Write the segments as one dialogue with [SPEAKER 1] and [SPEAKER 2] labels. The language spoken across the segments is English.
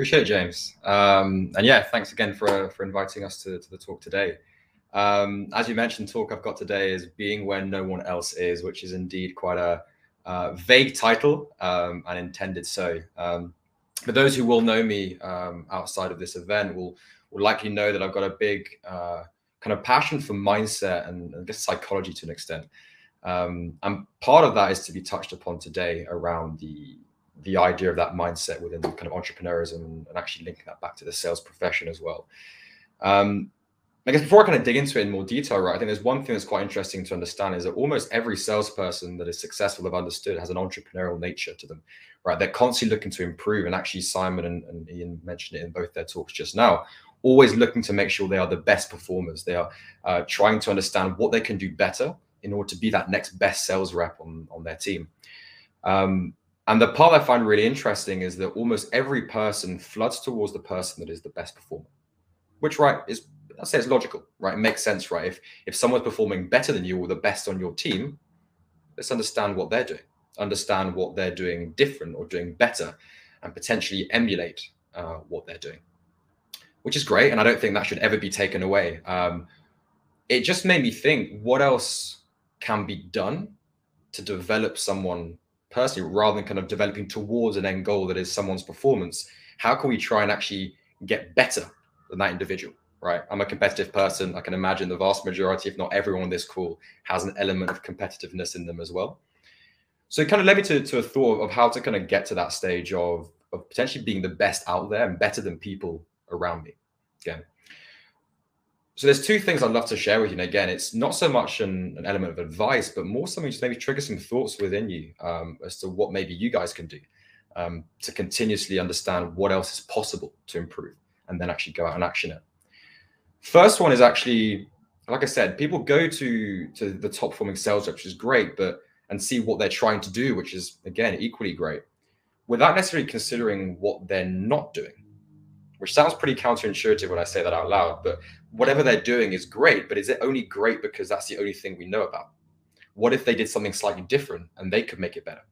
[SPEAKER 1] Appreciate it, James. And yeah, thanks again for inviting us to the talk today. As you mentioned, the talk I've got today is Being Where No One Else Is, which is indeed quite a vague title and intended so. For those who will know me outside of this event will likely know that I've got a big kind of passion for mindset and I guess psychology to an extent. And part of that is to be touched upon today around the idea of that mindset within kind of entrepreneurism and actually linking that back to the sales profession as well. I guess before I kind of dig into it in more detail, right, I think there's one thing that's quite interesting to understand is that almost every salesperson that is successful, I've understood, has an entrepreneurial nature to them, right? They're constantly looking to improve. And actually, Simon and Ian mentioned it in both their talks just now, always looking to make sure they are the best performers. They are trying to understand what they can do better in order to be that next best sales rep on their team. And the part I find really interesting is that almost every person floods towards the person that is the best performer, which, right, is, I'd say it's logical, right? It makes sense, right? If someone's performing better than you or the best on your team, let's understand what they're doing, understand what they're doing different or doing better, and potentially emulate what they're doing, which is great. And I don't think that should ever be taken away. It just made me think, what else can be done to develop someone personally, rather than kind of developing towards an end goal that is someone's performance? How can we try and actually get better than that individual, right? I'm a competitive person. I can imagine the vast majority, if not everyone on this call, has an element of competitiveness in them as well. So it kind of led me to a thought of how to kind of get to that stage of potentially being the best out there and better than people around me. Again, so there's two things I'd love to share with you. And again, it's not so much an element of advice, but more something to maybe trigger some thoughts within you as to what maybe you guys can do to continuously understand what else is possible to improve and then actually go out and action it. First one is actually, like I said, people go to the top performing sales reps, which is great, and see what they're trying to do, which is, again, equally great, without necessarily considering what they're not doing, which sounds pretty counterintuitive when I say that out loud, but whatever they're doing is great, but is it only great because that's the only thing we know about? What if they did something slightly different and they could make it better?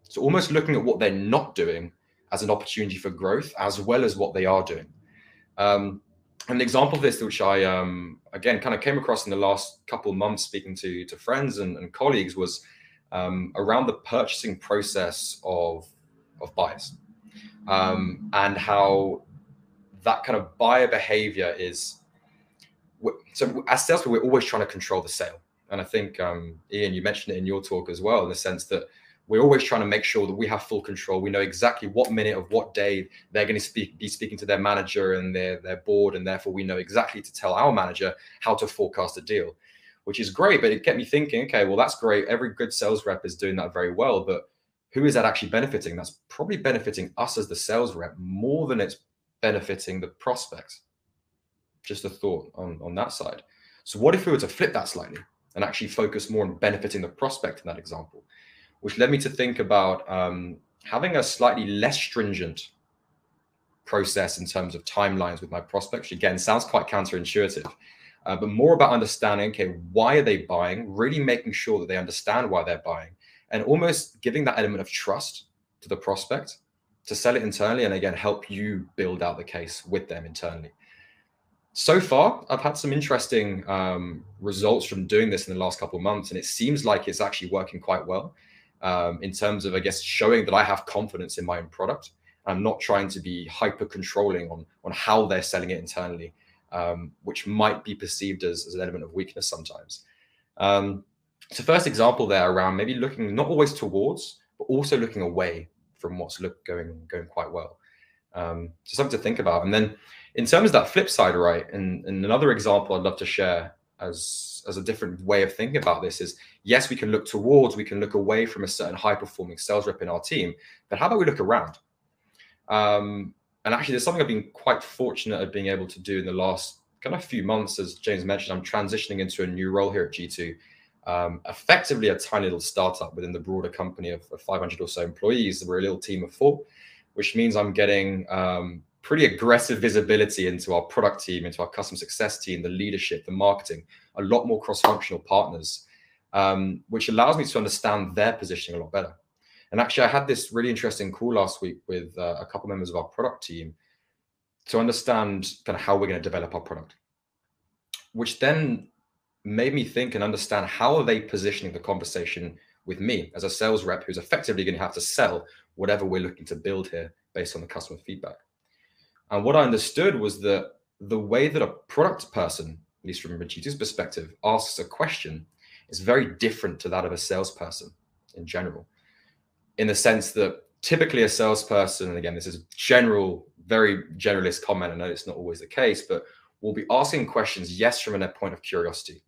[SPEAKER 1] So almost looking at what they're not doing as an opportunity for growth, as well as what they are doing. An example of this, which I, again, kind of came across in the last couple of months speaking to friends and colleagues, was around the purchasing process of buyers. And how that kind of buyer behavior is. So as salespeople, we're always trying to control the sale. And I think, Ian, you mentioned it in your talk as well, in the sense that we're always trying to make sure that we have full control. We know exactly what minute of what day they're going to be speaking to their manager and their board. And therefore, we know exactly to tell our manager how to forecast a deal, which is great. But it kept me thinking, okay, well, that's great. Every good sales rep is doing that very well. But who is that actually benefiting? That's probably benefiting us as the sales rep more than it's benefiting the prospect. Just a thought on that side. So what if we were to flip that slightly and actually focus more on benefiting the prospect in that example, which led me to think about having a slightly less stringent process in terms of timelines with my prospects. Again, sounds quite counterintuitive, but more about understanding, okay, why are they buying? Really making sure that they understand why they're buying, and almost giving that element of trust to the prospect to sell it internally, and again, help you build out the case with them internally. So far, I've had some interesting results from doing this in the last couple of months, and it seems like it's actually working quite well in terms of, I guess, showing that I have confidence in my own product. I'm not trying to be hyper controlling on how they're selling it internally, which might be perceived as an element of weakness sometimes. So first example there around maybe looking not always towards, but also looking away from what's going quite well. So something to think about. And then in terms of that flip side, right, and another example I'd love to share as a different way of thinking about this is, yes, we can look towards, we can look away from a certain high-performing sales rep in our team, but how about we look around? And actually, there's something I've been quite fortunate at being able to do in the last kind of few months. As James mentioned, I'm transitioning into a new role here at G2, effectively a tiny little startup within the broader company of 500 or so employees. We're a little team of 4, which means I'm getting pretty aggressive visibility into our product team, into our customer success team, the leadership, the marketing, a lot more cross-functional partners, which allows me to understand their positioning a lot better. And actually, I had this really interesting call last week with a couple members of our product team to understand kind of how we're going to develop our product, which then made me think and understand how are they positioning the conversation with me as a sales rep who's effectively going to have to sell whatever we're looking to build here based on the customer feedback. And what I understood was that the way that a product person, at least from a G2's perspective, asks a question is very different to that of a salesperson in general, in the sense that typically a salesperson, and again, this is general, very generalist comment, I know it's not always the case, but will be asking questions, yes, from a point of curiosity.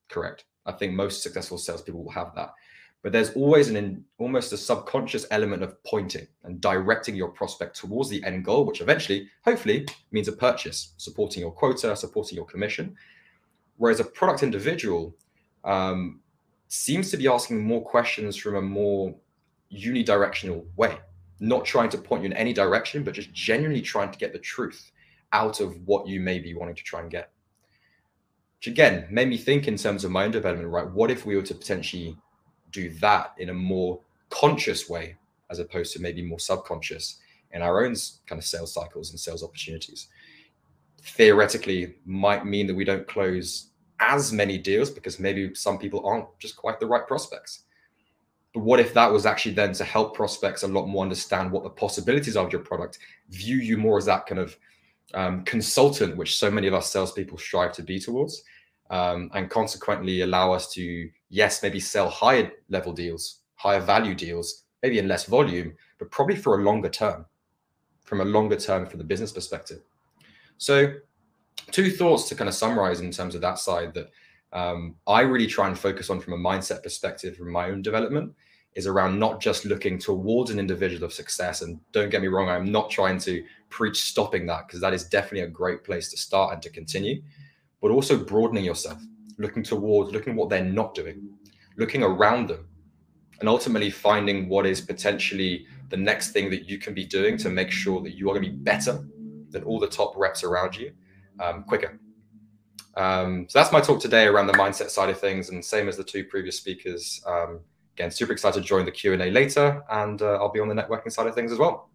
[SPEAKER 1] Correct. I think most successful salespeople will have that. But there's always almost a subconscious element of pointing and directing your prospect towards the end goal, which eventually, hopefully, means a purchase, supporting your quota, supporting your commission. Whereas a product individual seems to be asking more questions from a more unidirectional way, not trying to point you in any direction, but just genuinely trying to get the truth out of what you may be wanting to try and get. Which again, made me think in terms of my own development, right? What if we were to potentially do that in a more conscious way, as opposed to maybe more subconscious in our own kind of sales cycles and sales opportunities? Theoretically, might mean that we don't close as many deals because maybe some people aren't just quite the right prospects. But what if that was actually then to help prospects a lot more understand what the possibilities of your product, view you more as that kind of consultant, which so many of us salespeople strive to be towards, and consequently allow us to, yes, maybe sell higher level deals, higher value deals, maybe in less volume, but probably for a longer term, from the business perspective. So 2 thoughts to kind of summarize in terms of that side that I really try and focus on from a mindset perspective from my own development is around not just looking towards an individual of success. And don't get me wrong, I'm not trying to preach stopping that, because that is definitely a great place to start and to continue, but also broadening yourself, looking what they're not doing, looking around them, and ultimately finding what is potentially the next thing that you can be doing to make sure that you are going to be better than all the top reps around you quicker. So that's my talk today around the mindset side of things, and same as the 2 previous speakers. Again, super excited to join the Q&A later, and I'll be on the networking side of things as well.